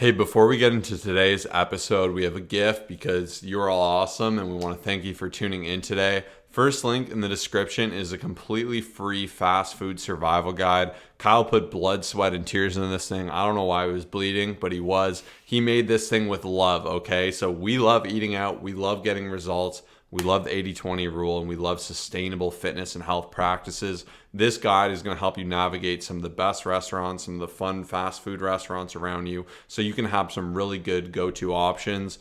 Hey, before we get into today's episode, we have a gift because you're all awesome and we want to thank you for tuning in today. First link in the description is a completely free fast food survival guide. Kyle put blood, sweat, and tears in this thing. I don't know why he was bleeding, but he was. He made this thing with love, okay? So we love eating out. We love getting results. We love the 80-20 rule, and we love sustainable fitness and health practices. This guide is going to help you navigate some of the best restaurants, some of the fun fast food restaurants around you, so you can have some really good go-to options.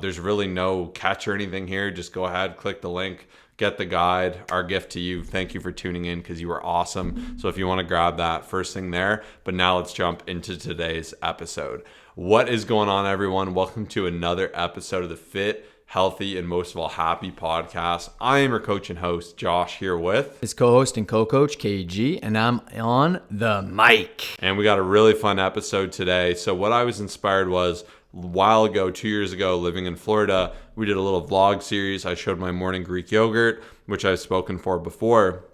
There's really no catch or anything here. Just go ahead, click the link, get the guide. Our gift to you. Thank you for tuning in because you are awesome. So if you want to grab that, first thing there. But now let's jump into today's episode. What is going on, everyone? Welcome to another episode of the Fit, Healthy, and most of all, Happy podcast. I am your coach and host, Josh, here with his co-host and co-coach, KG, and I'm on the mic. And we got a really fun episode today. So what I was inspired was a while ago, 2 years ago, living in Florida, we did a little vlog series. I showed my morning Greek yogurt, which I've spoken for before.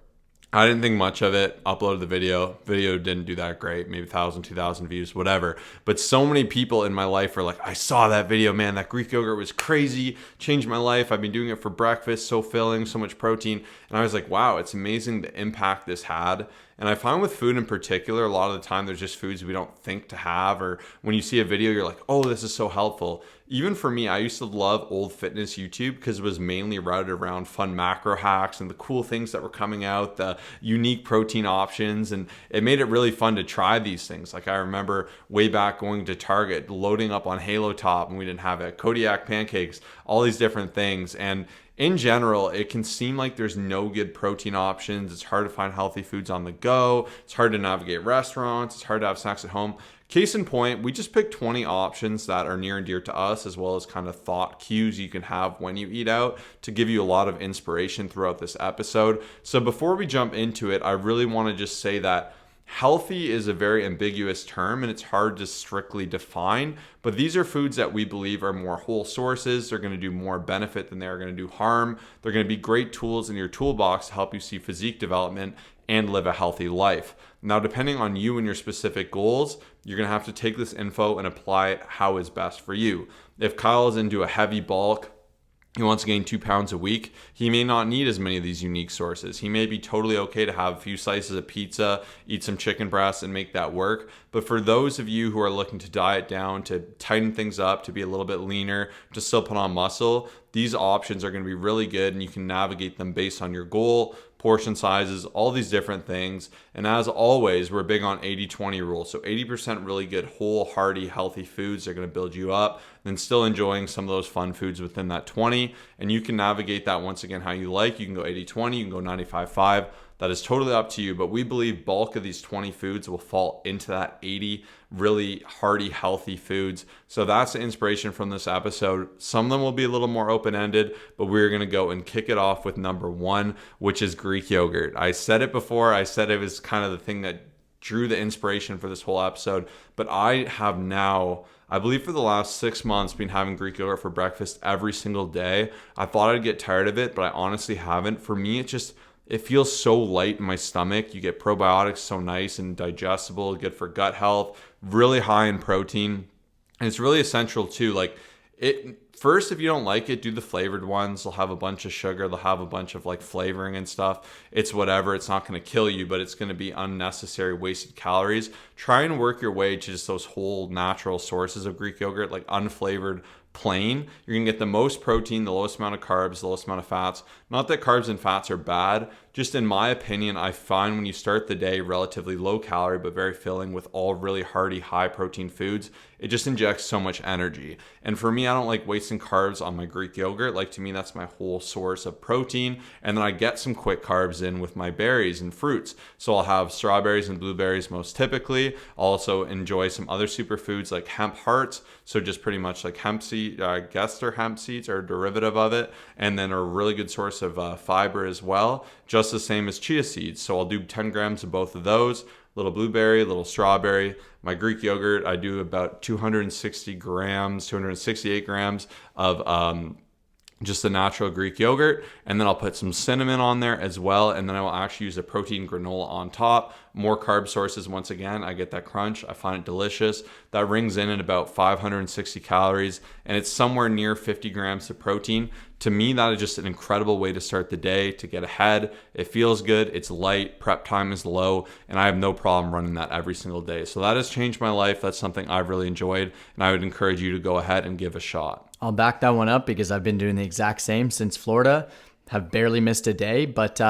I didn't think much of it, uploaded the video. Video didn't do that great, maybe 1,000, 2,000 views, whatever. But so many people in my life are like, I saw that video, man, that Greek yogurt was crazy, changed my life. I've been doing it for breakfast, so filling, so much protein. And I was like, wow, it's amazing the impact this had. And I find with food in particular, a lot of the time there's just foods we don't think to have, or when you see a video, you're like, oh, this is so helpful. Even for me, I used to love old fitness YouTube because it was mainly routed around fun macro hacks and the cool things that were coming out, the unique protein options, and it made it really fun to try these things. Like I remember way back going to Target, loading up on Halo Top, and we didn't have it, Kodiak pancakes, all these different things. And in general, it can seem like there's no good protein options. It's hard to find healthy foods on the go. It's hard to navigate restaurants. It's hard to have snacks at home. Case in point, we just picked 20 options that are near and dear to us, as well as kind of thought cues you can have when you eat out to give you a lot of inspiration throughout this episode. So before we jump into it, I really want to just say that healthy is a very ambiguous term and it's hard to strictly define, but these are foods that we believe are more whole sources. They're going to do more benefit than they're going to do harm. They're going to be great tools in your toolbox to help you see physique development and live a healthy life. Now, depending on you and your specific goals, you're going to have to take this info and apply it how is best for you. If Kyle is into a heavy bulk, he wants to gain 2 pounds a week, he may not need as many of these unique sources. He may be totally okay to have a few slices of pizza, eat some chicken breasts, and make that work. But for those of you who are looking to diet down, to tighten things up, to be a little bit leaner, to still put on muscle, these options are going to be really good, and you can navigate them based on your goal, portion sizes, all these different things. And as always, we're big on 80-20 rule. So 80% really good, whole, hearty, healthy foods are going to build you up, then still enjoying some of those fun foods within that 20. And you can navigate that once again how you like. You can go 80-20, you can go 95-5. That is totally up to you, but we believe bulk of these 20 foods will fall into that 80 really hearty, healthy foods. So that's the inspiration from this episode. Some of them will be a little more open-ended, but we're going to go and kick it off with number one, which is Greek yogurt. I said it before. I said it was kind of the thing that drew the inspiration for this whole episode, but I have now, I believe for the last 6 months, been having Greek yogurt for breakfast every single day. I thought I'd get tired of it, but I honestly haven't. For me, it feels so light in my stomach. You get probiotics, so nice and digestible, good for gut health, really high in protein. And it's really essential too. Like first, if you don't like it, do the flavored ones. They'll have a bunch of sugar. They'll have a bunch of like flavoring and stuff. It's whatever. It's not going to kill you, but it's going to be unnecessary wasted calories. Try and work your way to just those whole natural sources of Greek yogurt, like unflavored, plain. You're going to get the most protein, the lowest amount of carbs, the lowest amount of fats. Not that carbs and fats are bad. Just in my opinion, I find when you start the day relatively low calorie but very filling with all really hearty, high protein foods, it just injects so much energy. And for me, I don't like wasting carbs on my Greek yogurt. Like to me, that's my whole source of protein. And then I get some quick carbs in with my berries and fruits. So I'll have strawberries and blueberries most typically. I'll also enjoy some other superfoods like hemp hearts. So just pretty much like hemp seed, I guess they're hemp seeds or a derivative of it. And then a really good source of fiber as well. Just the same as chia seeds. So I'll do 10 grams of both of those. Little blueberry, little strawberry. My Greek yogurt, I do about 260 grams, 268 grams of just a natural Greek yogurt, and then I'll put some cinnamon on there as well, and then I will actually use a protein granola on top. More carb sources. Once again, I get that crunch. I find it delicious. That rings in at about 560 calories, and it's somewhere near 50 grams of protein. To me, that is just an incredible way to start the day, to get ahead. It feels good, it's light, prep time is low, and I have no problem running that every single day. So that has changed my life. That's something I've really enjoyed, and I would encourage you to go ahead and give a shot. I'll back that one up because I've been doing the exact same since Florida. Have barely missed a day, but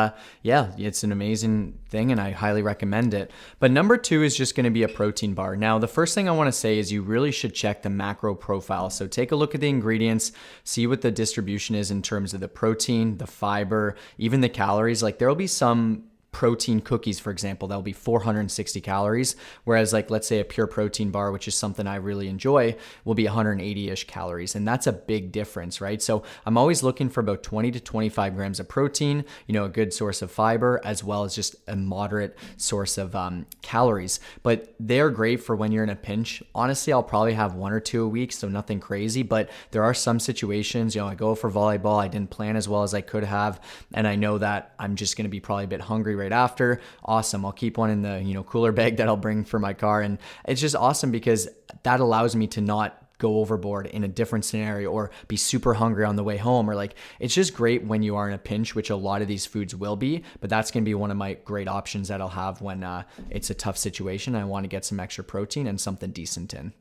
yeah, it's an amazing thing and I highly recommend it. But number 2 is just going to be a protein bar. Now, the first thing I want to say is you really should check the macro profile. So take a look at the ingredients, see what the distribution is in terms of the protein, the fiber, even the calories. Like there'll be some protein cookies, for example, that'll be 460 calories, whereas like let's say a pure protein bar, which is something I really enjoy, will be 180-ish calories, and that's a big difference, right? So I'm always looking for about 20 to 25 grams of protein, a good source of fiber, as well as just a moderate source of calories. But they're great for when you're in a pinch. Honestly, I'll probably have 1 or 2 a week, so nothing crazy, but there are some situations, I go for volleyball, I didn't plan as well as I could have, and I know that I'm just going to be probably a bit hungry right after. Awesome. I'll keep one in the cooler bag that I'll bring for my car, and it's just awesome because that allows me to not go overboard in a different scenario or be super hungry on the way home, or like it's just great when you are in a pinch, which a lot of these foods will be, but that's going to be one of my great options that I'll have when it's a tough situation. I want to get some extra protein and something decent in.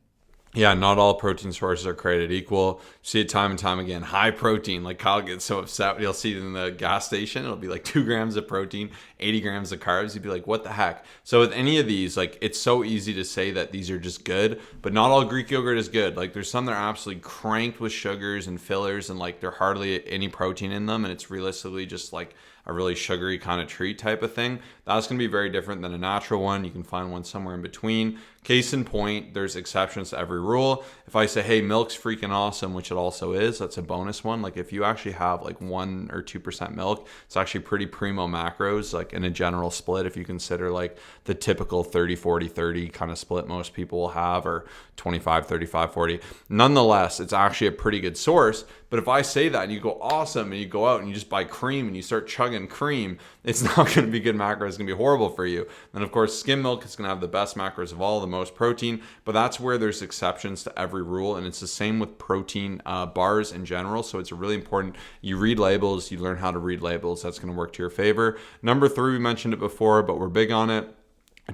Yeah, not all protein sources are created equal. See it time and time again. High protein, like Kyle gets so upset when you'll see it in the gas station. It'll be like 2 grams of protein, 80 grams of carbs. You'd be like, what the heck? So with any of these, like it's so easy to say that these are just good, but not all Greek yogurt is good. Like there's some that are absolutely cranked with sugars and fillers, and like there hardly any protein in them, and it's realistically just like a really sugary kind of treat type of thing. That's going to be very different than a natural one. You can find one somewhere in between. Case in point, there's exceptions to every rule. If I say, hey, milk's freaking awesome, which it also is, that's a bonus one. Like if you actually have like 1 or 2% milk, it's actually pretty primo macros, like in a general split, if you consider like the typical 30, 40, 30 kind of split most people will have, or 25, 35, 40. Nonetheless, it's actually a pretty good source. But if I say that and you go awesome and you go out and you just buy cream and you start chugging cream, it's not going to be good macros. It's going to be horrible for you. And of course, skim milk is going to have the best macros of all, the most protein, but that's where there's exceptions to every rule. And it's the same with protein bars in general. So it's really important. You read labels, you learn how to read labels. That's going to work to your favor. Number 3, we mentioned it before, but we're big on it.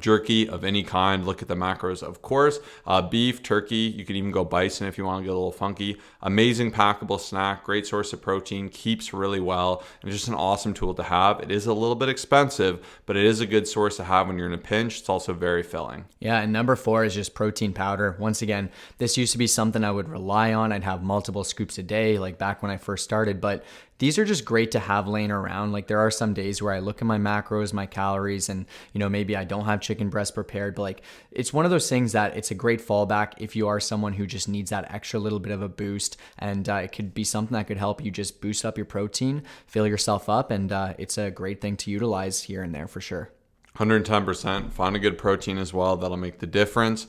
Jerky of any kind. Look at the macros, of course. Beef, turkey, you can even go bison if you want to get a little funky. Amazing packable snack, great source of protein, keeps really well, and just an awesome tool to have. It is a little bit expensive, but it is a good source to have when you're in a pinch. It's also very filling. Yeah, and number 4 is just protein powder. Once again, this used to be something I would rely on. I'd have multiple scoops a day, like back when I first started, but these are just great to have laying around. Like there are some days where I look at my macros, my calories, and maybe I don't have chicken breast prepared, but like it's one of those things that it's a great fallback if you are someone who just needs that extra little bit of a boost, and it could be something that could help you just boost up your protein, fill yourself up, and it's a great thing to utilize here and there for sure. 110%. Find a good protein as well. That'll make the difference.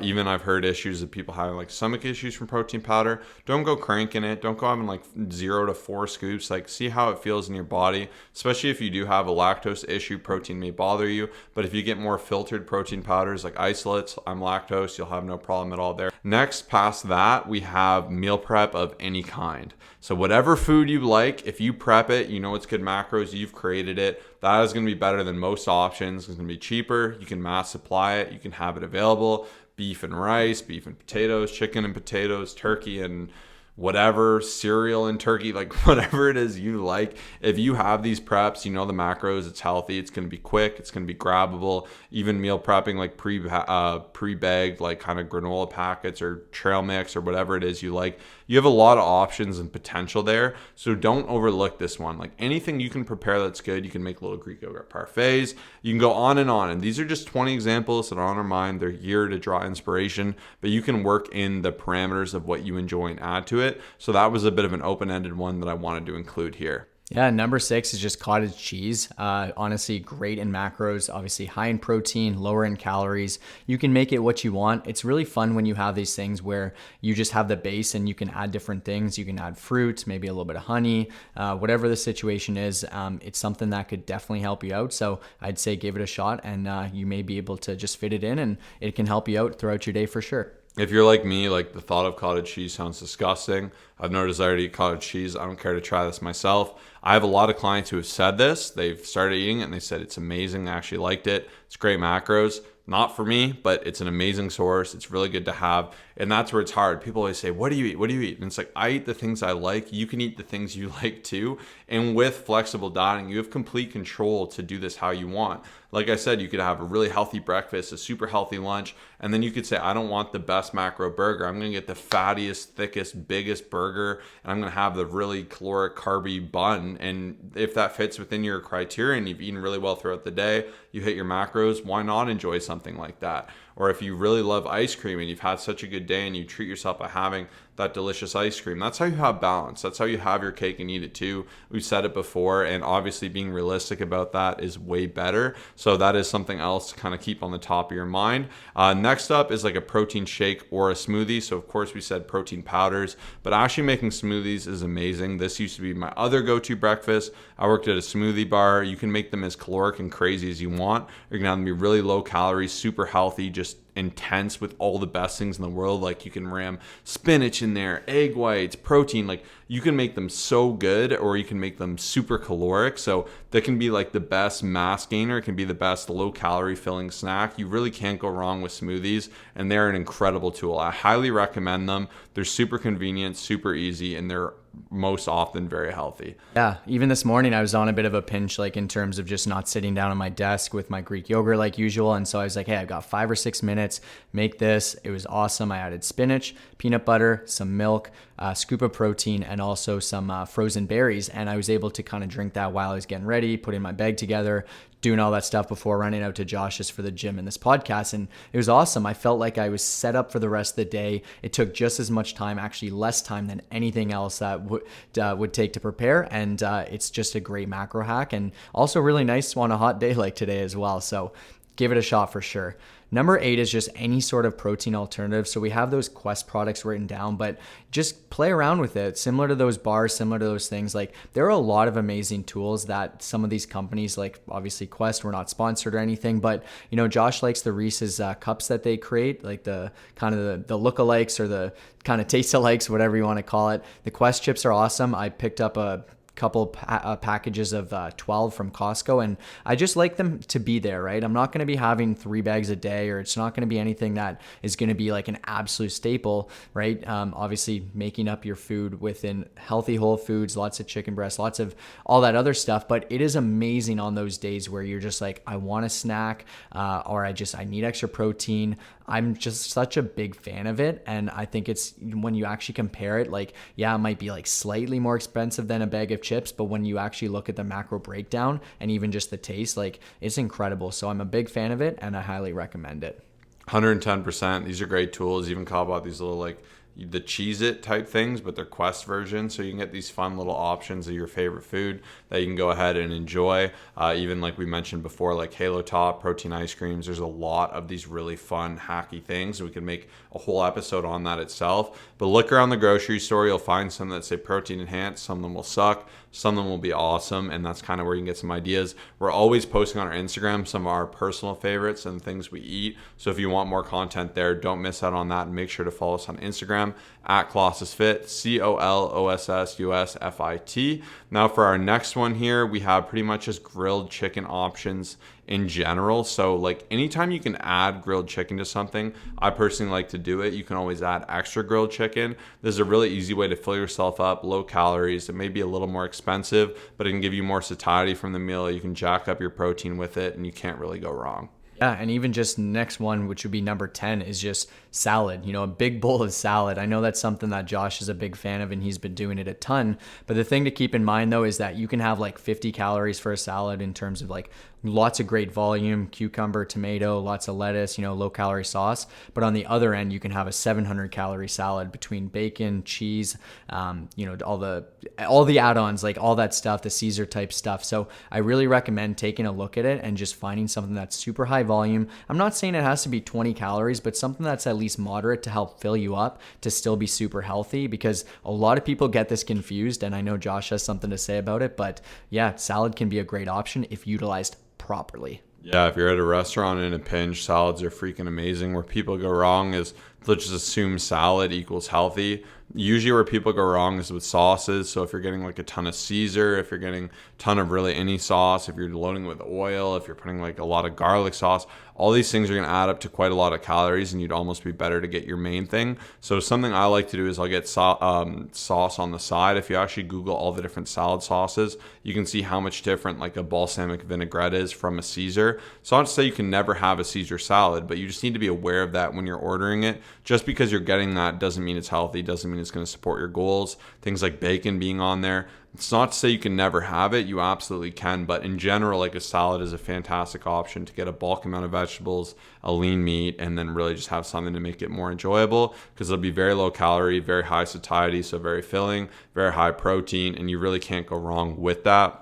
Even I've heard issues of people having like stomach issues from protein powder. Don't go cranking it. Don't go having like 0 to 4 scoops. Like see how it feels in your body, especially if you do have a lactose issue. Protein may bother you, but if you get more filtered protein powders like isolates, I'm lactose, you'll have no problem at all there. Next, past that, we have meal prep of any kind. So whatever food you like, if you prep it, it's good macros, you've created it. That is going to be better than most options. It's going to be cheaper. You can mass supply it. You can have it available. Beef and rice, beef and potatoes, chicken and potatoes, turkey and whatever, cereal and turkey, like whatever it is you like. If you have these preps, the macros, it's healthy, it's going to be quick, it's going to be grabbable. Even meal prepping like pre-bagged, like kind of granola packets or trail mix or whatever it is you like. You have a lot of options and potential there. So don't overlook this one. Like anything you can prepare that's good, you can make little Greek yogurt parfaits. You can go on. And these are just 20 examples that are on our mind. They're here to draw inspiration, but you can work in the parameters of what you enjoy and add to it. So that was a bit of an open-ended one that I wanted to include here. Yeah, number 6 is just cottage cheese. Honestly, great in macros, obviously high in protein, lower in calories. You can make it what you want. It's really fun when you have these things where you just have the base and you can add different things. You can add fruit, maybe a little bit of honey, whatever the situation is. It's something that could definitely help you out. So I'd say give it a shot, and you may be able to just fit it in, and it can help you out throughout your day for sure. If you're like me, like the thought of cottage cheese sounds disgusting. I've no desire to eat cottage cheese. I don't care to try this myself. I have a lot of clients who have said this. They've started eating it and they said it's amazing. They actually liked it. It's great macros. Not for me, but it's an amazing source. It's really good to have. And that's where it's hard. People always say, what do you eat? What do you eat? And it's like, I eat the things I like. You can eat the things you like too. And with flexible dieting, you have complete control to do this how you want. Like I said, you could have a really healthy breakfast, a super healthy lunch, and then you could say, I don't want the best macro burger. I'm going to get the fattiest, thickest, biggest burger, and I'm going to have the really caloric, carby bun. And if that fits within your criteria and you've eaten really well throughout the day, you hit your macros, why not enjoy something like that? Or if you really love ice cream and you've had such a good day and you treat yourself by having that delicious ice cream, that's how you have balance. That's how you have your cake and eat it too. We've said it before, and obviously being realistic about that is way better. So that is something else to kind of keep on the top of your mind. Next up is like a protein shake or a smoothie. So of course we said protein powders, but actually making smoothies is amazing. This used to be my other go-to breakfast. I worked at a smoothie bar. You can make them as caloric and crazy as you want. You're gonna have them be really low calories, super healthy, just intense with all the best things in the world. Like you can ram spinach in there, egg whites, protein. Like you can make them so good, or you can make them super caloric. So that can be like the best mass gainer. It can be the best low calorie filling snack. You really can't go wrong with smoothies, and they're an incredible tool. I highly recommend them. They're super convenient, super easy, and they're most often very healthy. Yeah, even this morning I was on a bit of a pinch, like in terms of just not sitting down at my desk with my Greek yogurt like usual. And so I was like, hey, I've got 5 or 6 minutes, make this. It was awesome. I added spinach, peanut butter, some milk, a scoop of protein, and also some frozen berries. And I was able to kind of drink that while I was getting ready, putting my bag together, doing all that stuff before running out to Josh's for the gym and this podcast. And it was awesome. I felt like I was set up for the rest of the day. It took just as much time, actually less time than anything else that would take to prepare. And it's just a great macro hack, and also really nice on a hot day like today as well. So give it a shot for sure. Number 8 is just any sort of protein alternative. So we have those Quest products written down, but just play around with it. Similar to those bars, similar to those things. Like there are a lot of amazing tools that some of these companies, like obviously Quest, we're not sponsored or anything, but you know, Josh likes the Reese's cups that they create, like the kind of the lookalikes or the kind of taste-alikes, whatever you want to call it. The Quest chips are awesome. I picked up a couple packages of 12 from Costco, and I just like them to be there, right? I'm not going to be having 3 bags a day, or it's not going to be anything that is going to be like an absolute staple, right? Obviously making up your food within healthy whole foods, lots of chicken breast, lots of all that other stuff, but it is amazing on those days where you're just like, I want a snack, or I need extra protein. I'm just such a big fan of it. And I think it's when you actually compare it, like, yeah, it might be like slightly more expensive than a bag of chips, but when you actually look at the macro breakdown and even just the taste, like it's incredible. So I'm a big fan of it, and I highly recommend it. 110%. These are great tools. Even call about these little like the Cheez-It type things, but they're Quest version. So you can get these fun little options of your favorite food that you can go ahead and enjoy. Even like we mentioned before, like Halo Top, protein ice creams. There's a lot of these really fun, hacky things. We can make a whole episode on that itself. But look around the grocery store. You'll find some that say protein enhanced. Some of them will suck. Some of them will be awesome. And that's kind of where you can get some ideas. We're always posting on our Instagram some of our personal favorites and things we eat. So if you want more content there, don't miss out on that. And make sure to follow us on Instagram at ColossusFit, ColossusFit. Now for our next one here, we have pretty much just grilled chicken options in general. So like anytime you can add grilled chicken to something, I personally like to do it. You can always add extra grilled chicken. This is a really easy way to fill yourself up, low calories. It may be a little more expensive, but it can give you more satiety from the meal. You can jack up your protein with it, and you can't really go wrong. Yeah, and even just next one, which would be number 10, is just salad, a big bowl of salad. I know that's something that Josh is a big fan of and he's been doing it a ton. But the thing to keep in mind though is that you can have like 50 calories for a salad in terms of like lots of great volume, cucumber, tomato, lots of lettuce, low calorie sauce. But on the other end, you can have a 700 calorie salad between bacon, cheese, all the add-ons, like all that stuff, the Caesar type stuff. So I really recommend taking a look at it and just finding something that's super high volume. I'm not saying it has to be 20 calories, but something that's at least moderate to help fill you up to still be super healthy, because a lot of people get this confused, and I know Josh has something to say about it, but yeah, salad can be a great option if utilized properly. Yeah, if you're at a restaurant in a pinch, salads are freaking amazing. Where people go wrong is they'll just assume salad equals healthy. Usually where people go wrong is with sauces. So if you're getting like a ton of Caesar, if you're getting a ton of really any sauce, if you're loading with oil, if you're putting like a lot of garlic sauce, all these things are going to add up to quite a lot of calories, and you'd almost be better to get your main thing. So something I like to do is I'll get sauce on the side. If you actually Google all the different salad sauces, you can see how much different like a balsamic vinaigrette is from a Caesar. So not to say you can never have a Caesar salad, but you just need to be aware of that when you're ordering it. Just because you're getting that doesn't mean it's healthy, doesn't mean it's going to support your goals. Things like bacon being on there. It's not to say you can never have it. You absolutely can. But in general, like a salad is a fantastic option to get a bulk amount of vegetables, a lean meat, and then really just have something to make it more enjoyable, because it'll be very low calorie, very high satiety, so very filling, very high protein, and you really can't go wrong with that.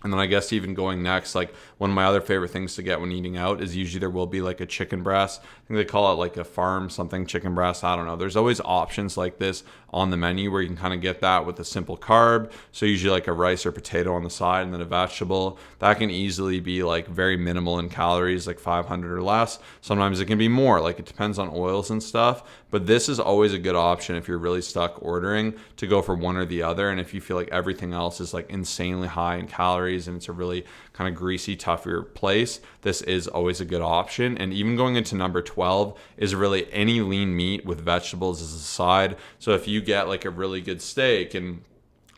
And then I guess even going next, like one of my other favorite things to get when eating out is usually there will be like a chicken breast. I think they call it like a farm something chicken breast. I don't know. There's always options like this on the menu where you can kind of get that with a simple carb. So usually like a rice or potato on the side and then a vegetable. That can easily be like very minimal in calories, like 500 or less. Sometimes it can be more, like it depends on oils and stuff. But this is always a good option if you're really stuck ordering to go for one or the other. And if you feel like everything else is like insanely high in calories and it's a really kind of greasy, tougher place, this is always a good option. And even going into number 12 is really any lean meat with vegetables as a side. So if you get like a really good steak and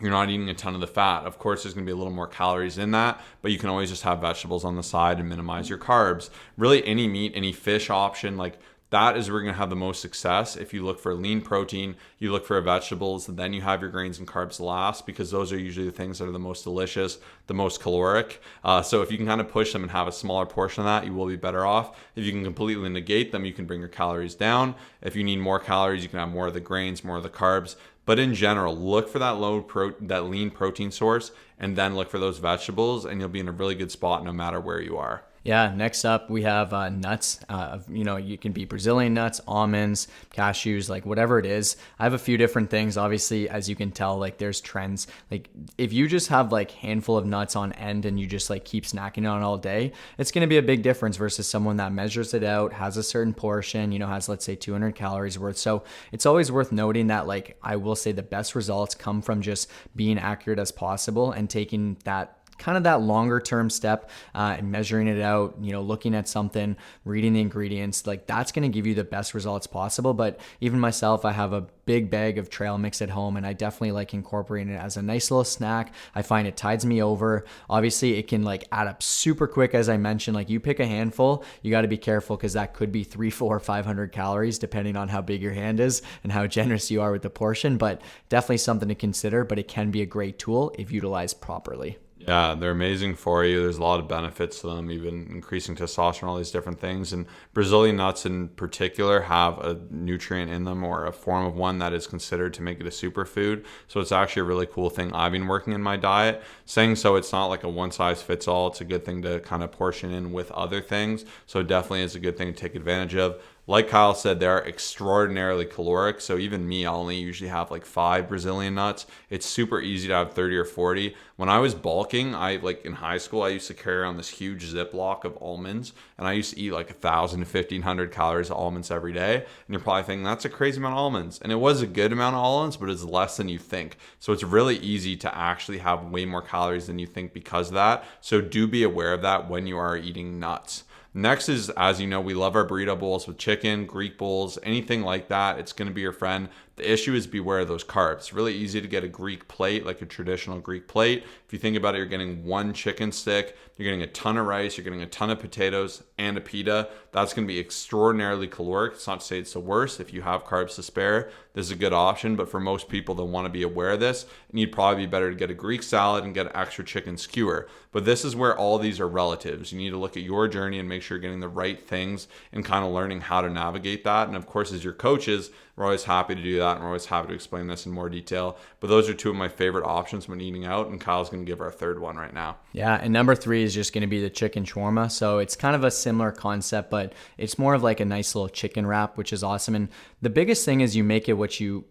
you're not eating a ton of the fat, of course there's going to be a little more calories in that, but you can always just have vegetables on the side and minimize your carbs. Really any meat, any fish option, like that is where you're going to have the most success. If you look for lean protein, you look for vegetables, then you have your grains and carbs last, because those are usually the things that are the most delicious, the most caloric. So if you can kind of push them and have a smaller portion of that, you will be better off. If you can completely negate them, you can bring your calories down. If you need more calories, you can have more of the grains, more of the carbs. But in general, look for that that lean protein source, and then look for those vegetables, and you'll be in a really good spot no matter where you are. Yeah, next up we have nuts. You can be Brazilian nuts, almonds, cashews, like whatever it is. I have a few different things. Obviously, as you can tell, like there's trends. Like if you just have like handful of nuts on end and you just like keep snacking on it all day, it's going to be a big difference versus someone that measures it out, has a certain portion, has let's say 200 calories worth. So it's always worth noting that like I will say the best results come from just being accurate as possible and taking that kind of that longer term step and measuring it out, looking at something, reading the ingredients, like that's going to give you the best results possible. But even myself, I have a big bag of trail mix at home and I definitely like incorporating it as a nice little snack. I find it tides me over. Obviously it can like add up super quick. As I mentioned, like you pick a handful, you got to be careful because that could be 300, 400, 500 calories depending on how big your hand is and how generous you are with the portion, but definitely something to consider. But it can be a great tool if utilized properly. Yeah, they're amazing for you. There's a lot of benefits to them, even increasing testosterone, all these different things. And Brazilian nuts in particular have a nutrient in them, or a form of one that is considered to make it a superfood. So it's actually a really cool thing I've been working in my diet. Saying so, it's not like a one size fits all. It's a good thing to kind of portion in with other things. So it definitely is a good thing to take advantage of. Like Kyle said, they're extraordinarily caloric. So even me, I only usually have like 5 Brazilian nuts. It's super easy to have 30 or 40. When I was bulking, in high school, I used to carry around this huge Ziploc of almonds, and I used to eat like 1,000 to 1,500 calories of almonds every day. And you're probably thinking that's a crazy amount of almonds. And it was a good amount of almonds, but it's less than you think. So it's really easy to actually have way more calories than you think because of that. So do be aware of that when you are eating nuts. Next is, as you know, we love our burrito bowls with chicken, Greek bowls, anything like that. It's going to be your friend. The issue is beware of those carbs. It's really easy to get a Greek plate, like a traditional Greek plate. If you think about it, you're getting one chicken stick, you're getting a ton of rice, you're getting a ton of potatoes and a pita. That's going to be extraordinarily caloric. It's not to say it's the worst. If you have carbs to spare, this is a good option. But for most people that want to be aware of this, you'd probably be better to get a Greek salad and get an extra chicken skewer. But this is where all these are relatives. You need to look at your journey and make sure you're getting the right things and kind of learning how to navigate that. And of course, as your coaches, we're always happy to do that, and we're always happy to explain this in more detail. But those are two of my favorite options when eating out, and Kyle's going to give our third one right now. Yeah, and number 3 is just going to be the chicken shawarma. So it's kind of a similar concept, but it's more of like a nice little chicken wrap, which is awesome. And the biggest thing is you make it what you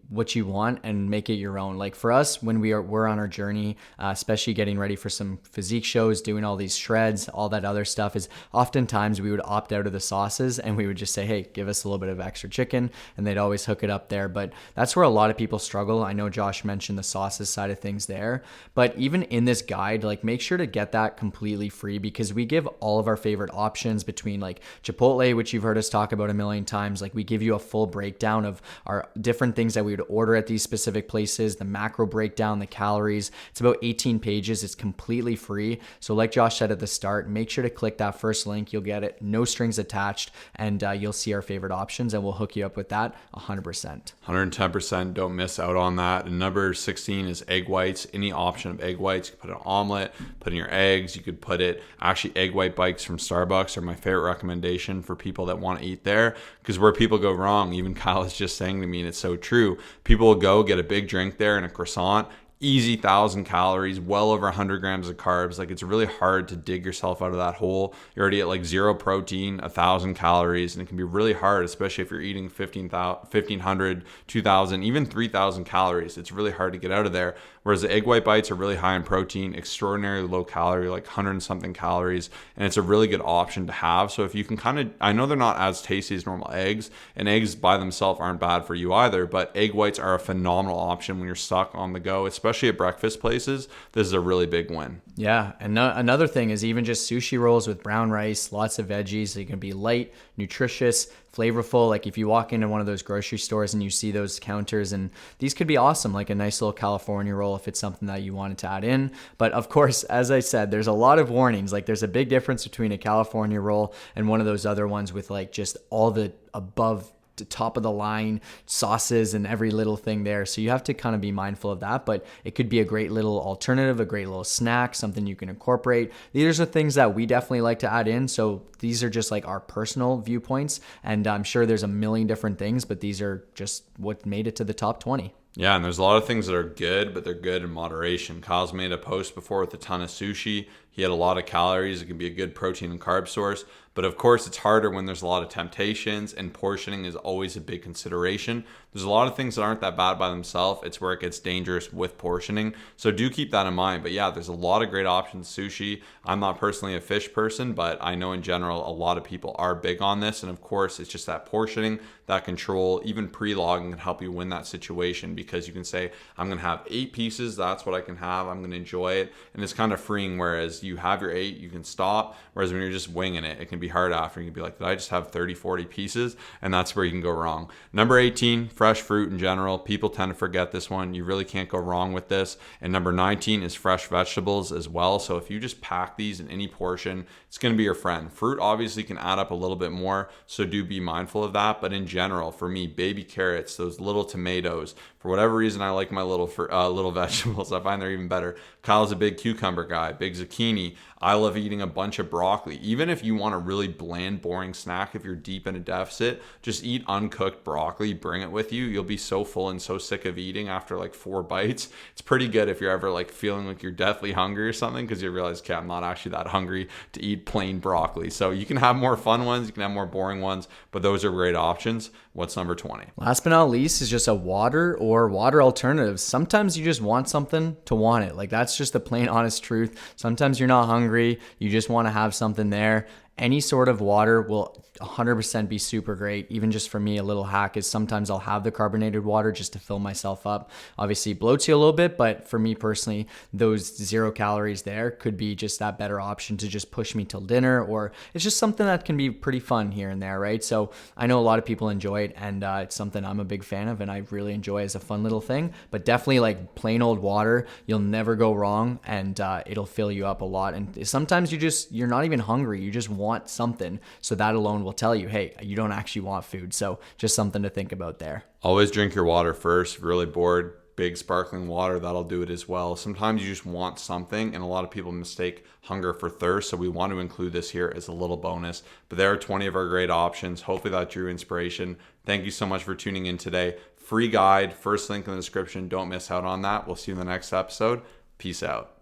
want and make it your own. Like for us, when we're on our journey, especially getting ready for some physique shows, doing all these shreds, all that other stuff, is oftentimes we would opt out of the sauces and we would just say, hey, give us a little bit of extra chicken, and they'd always hook it up there. But that's where a lot of people struggle. I know Josh mentioned the sauces side of things there, but even in this guide, like make sure to get that completely free, because we give all of our favorite options between like Chipotle, which you've heard us talk about a million times. Like we give you a full breakdown of our different things that we would order at these specific places, the macro breakdown, the calories. It's about 18 pages. It's completely free. So like Josh said at the start, make sure to click that first link. You'll get it, no strings attached, and you'll see our favorite options, and we'll hook you up with that 100%. 110%. Don't miss out on that. And number 16 is egg whites. Any option of egg whites. You can put an omelet, put in your eggs. You could put it, actually egg white bites from Starbucks are my favorite recommendation for people that want to eat there, because where people go wrong, even Kyle is just saying to me, and it's so true, people will go get a big drink there and a croissant, easy 1,000 calories, well over 100 grams of carbs. Like it's really hard to dig yourself out of that hole. You're already at like 0 protein, 1,000 calories, and it can be really hard, especially if you're eating 1,500, 2,000, even 3,000 calories. It's really hard to get out of there. Whereas the egg white bites are really high in protein, extraordinarily low calorie, like 100 and something calories, and it's a really good option to have. So if you can kind of, I know they're not as tasty as normal eggs, and eggs by themselves aren't bad for you either, but egg whites are a phenomenal option when you're stuck on the go, especially at breakfast places. This is a really big win. Yeah, and another thing is even just sushi rolls with brown rice, lots of veggies. They can be light, nutritious, flavorful. Like if you walk into one of those grocery stores and you see those counters, and these could be awesome, like a nice little California roll if it's something that you wanted to add in. But of course, as I said, there's a lot of warnings. Like there's a big difference between a California roll and one of those other ones with like just all the above to top of the line sauces and every little thing there. So you have to kind of be mindful of that, but it could be a great little alternative, a great little snack, something you can incorporate. These are things that we definitely like to add in. So these are just like our personal viewpoints, and I'm sure there's a million different things, but these are just what made it to the top 20. Yeah, and there's a lot of things that are good, but they're good in moderation. Kyle's made a post before with a ton of sushi. He had a lot of calories. It can be a good protein and carb source. But of course, it's harder when there's a lot of temptations, and portioning is always a big consideration. There's a lot of things that aren't that bad by themselves. It's where it gets dangerous with portioning. So do keep that in mind. But yeah, there's a lot of great options. Sushi. I'm not personally a fish person, but I know in general, a lot of people are big on this. And of course, it's just that portioning, that control, even pre-logging can help you win that situation, because you can say, I'm going to have 8 pieces. That's what I can have. I'm going to enjoy it. And it's kind of freeing, whereas you have your 8, you can stop. Whereas when you're just winging it, it can be hard after. You can be like, did I just have 30, 40 pieces? And that's where you can go wrong. Number 18, fresh fruit in general. People tend to forget this one. You really can't go wrong with this. And number 19 is fresh vegetables as well. So if you just pack these in any portion, it's going to be your friend. Fruit obviously can add up a little bit more, so do be mindful of that. But in general, for me, baby carrots, those little tomatoes, for whatever reason, I like my little vegetables. I find they're even better. Kyle's a big cucumber guy, big zucchini. I love eating a bunch of broccoli. Even if you want a really bland, boring snack, if you're deep in a deficit, just eat uncooked broccoli, bring it with you. You'll be so full and so sick of eating after like 4 bites. It's pretty good if you're ever like feeling like you're deathly hungry or something, because you realize, okay, I'm not actually that hungry to eat plain broccoli. So you can have more fun ones, you can have more boring ones, but those are great options. What's number 20? Last but not least is just a water or water alternatives. Sometimes you just want something to want it. Like that's just the plain honest truth. Sometimes you're not hungry. You just want to have something there. Any sort of water will 100% be super great. Even just for me, a little hack is sometimes I'll have the carbonated water just to fill myself up. Obviously bloats you a little bit, but for me personally, those 0 calories there could be just that better option to just push me till dinner, or it's just something that can be pretty fun here and there, right? So I know a lot of people enjoy it, and it's something I'm a big fan of and I really enjoy as a fun little thing. But definitely like plain old water, you'll never go wrong, and it'll fill you up a lot. And sometimes you're not even hungry, you just want something. So that alone will tell you, hey, you don't actually want food. So just something to think about there. Always drink your water first. If you're really bored, big sparkling water, that'll do it as well. Sometimes you just want something, and a lot of people mistake hunger for thirst. So we want to include this here as a little bonus. But there are 20 of our great options. Hopefully that drew inspiration. Thank you so much for tuning in today. Free guide, first link in the description. Don't miss out on that. We'll see you in the next episode. Peace out.